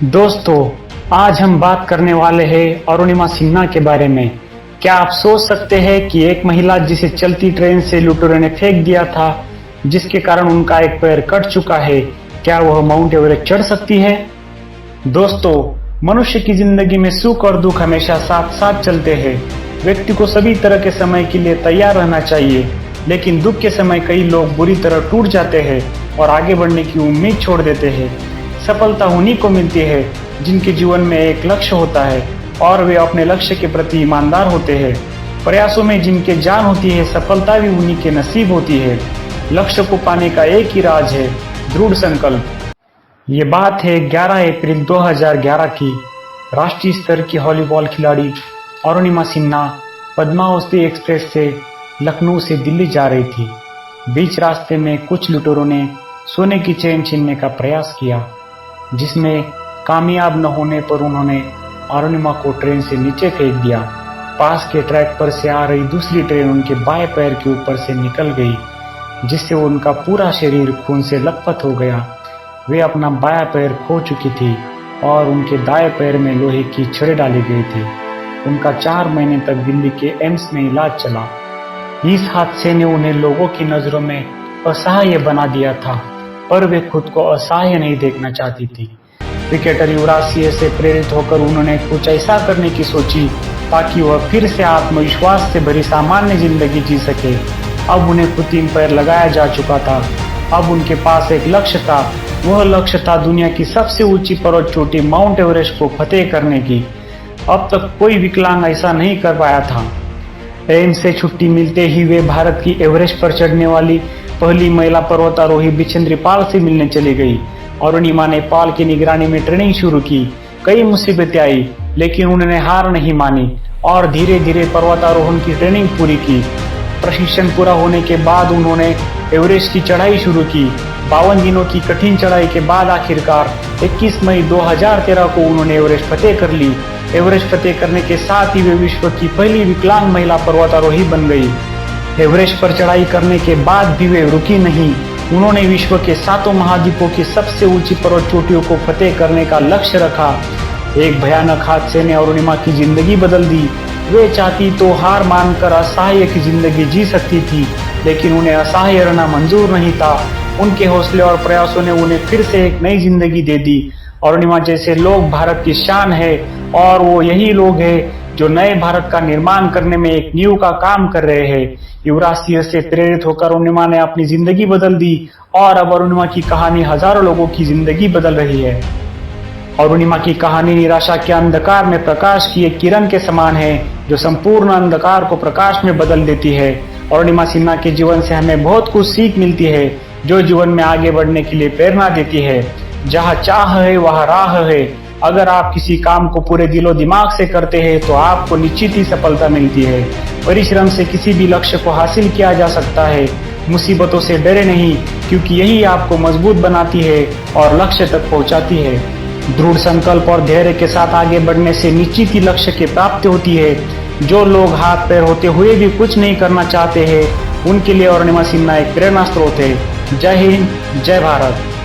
दोस्तों, आज हम बात करने वाले हैं अरुणिमा सिन्हा के बारे में। क्या आप सोच सकते हैं कि एक महिला जिसे चलती ट्रेन से लुटेरों ने फेंक दिया था, जिसके कारण उनका एक पैर कट चुका है, क्या वह माउंट एवरेस्ट चढ़ सकती है? दोस्तों, मनुष्य की जिंदगी में सुख और दुख हमेशा साथ साथ चलते हैं। व्यक्ति को सभी तरह के समय के लिए तैयार रहना चाहिए, लेकिन दुख के समय कई लोग बुरी तरह टूट जाते हैं और आगे बढ़ने की उम्मीद छोड़ देते हैं। सफलता उन्हीं को मिलती है जिनके जीवन में एक लक्ष्य होता है और वे अपने लक्ष्य के प्रति ईमानदार होते हैं। प्रयासों में जिनके जान होती है, सफलता भी उन्हीं के नसीब होती है। लक्ष्य को पाने का एक ही राज है, दृढ़ संकल्प। ये बात है 11 अप्रैल 2011 की। राष्ट्रीय स्तर की वॉलीबॉल खिलाड़ी अरुणिमा सिन्हा पद्मावती एक्सप्रेस से लखनऊ से दिल्ली जा रही थी। बीच रास्ते में कुछ लुटेरों ने सोने की चेन छीनने का प्रयास किया, जिसमें कामयाब न होने पर उन्होंने अरुणिमा को ट्रेन से नीचे फेंक दिया। पास के ट्रैक पर से आ रही दूसरी ट्रेन उनके बाएं पैर के ऊपर से निकल गई, जिससे उनका पूरा शरीर खून से लथपथ हो गया। वे अपना बायां पैर खो चुकी थी और उनके दाएं पैर में लोहे की छड़ें डाली गई थी। उनका 4 महीने तक दिल्ली के एम्स में इलाज चला। इस हादसे ने उन्हें लोगों की नजरों में असहाय बना दिया था, पर वे खुद को असहाय नहीं देखना चाहती थी। क्रिकेटर युवराज सिंह से प्रेरित होकर उन्होंने कुछ ऐसा करने की सोची ताकि वह फिर से आत्मविश्वास से भरी सामान्य जिंदगी जी सके। अब उन्हें कृत्रिम पैर लगाया जा चुका था। अब उनके पास एक लक्ष्य था। वह लक्ष्य था दुनिया की सबसे ऊंची पर्वत चोटी माउंट एवरेस्ट को फतेह करने की। अब तक कोई विकलांग ऐसा नहीं कर पाया था। एम्स से छुट्टी मिलते ही वे भारत की एवरेस्ट पर चढ़ने वाली पहली महिला पर्वतारोही बिछेंद्री पाल से मिलने चली गई। अरुणिमा ने पाल की निगरानी में ट्रेनिंग शुरू की। कई मुसीबतें आई, लेकिन उन्होंने हार नहीं मानी और धीरे धीरे पर्वतारोहण की ट्रेनिंग पूरी की। प्रशिक्षण पूरा होने के बाद उन्होंने एवरेस्ट की चढ़ाई शुरू की। 52 दिनों की कठिन चढ़ाई के बाद आखिरकार 21 मई 2013 को उन्होंने एवरेस्ट फतेह कर ली। एवरेस्ट फतेह करने के साथ ही वे विश्व की पहली विकलांग महिला पर्वतारोही बन गई। एवरेस्ट पर चढ़ाई करने के बाद भी वे रुकी नहीं। उन्होंने विश्व के 7 महाद्वीपों की सबसे ऊंची पर्वत चोटियों को फतेह करने का लक्ष्य रखा। एक भयानक हादसे ने अरुणिमा की जिंदगी बदल दी। वे चाहती तो हार मानकर असहाय की जिंदगी जी सकती थी, लेकिन उन्हें असहाय रहना मंजूर नहीं था। उनके हौसले और प्रयासों ने उन्हें फिर से एक नई जिंदगी दे दी। अरुणिमा जैसे लोग भारत की शान है और वो यही लोग हैं जो नए भारत का निर्माण करने में एक नींव का काम कर रहे हैं। युवराज सिंह से प्रेरित होकर अरुणिमा ने अपनी जिंदगी बदल दी और अब अरुणिमा की कहानी हजारों लोगों की जिंदगी बदल रही है। अरुणिमा की कहानी निराशा के अंधकार में प्रकाश की एक किरण के समान है, जो संपूर्ण अंधकार को प्रकाश में बदल देती है। अरुणिमा सिन्हा के जीवन से हमें बहुत कुछ सीख मिलती है, जो जीवन में आगे बढ़ने के लिए प्रेरणा देती है। जहाँ चाह है वहाँ राह है। अगर आप किसी काम को पूरे दिलो दिमाग से करते हैं तो आपको निश्चित ही सफलता मिलती है। परिश्रम से किसी भी लक्ष्य को हासिल किया जा सकता है। मुसीबतों से डरे नहीं, क्योंकि यही आपको मजबूत बनाती है और लक्ष्य तक पहुंचाती है। दृढ़ संकल्प और धैर्य के साथ आगे बढ़ने से निश्चित ही लक्ष्य की प्राप्ति होती है। जो लोग हाथ पैर होते हुए भी कुछ नहीं करना चाहते हैं, उनके लिए अरुणिमा सिन्हा एक प्रेरणा स्रोत है। जय हिंद, जय भारत।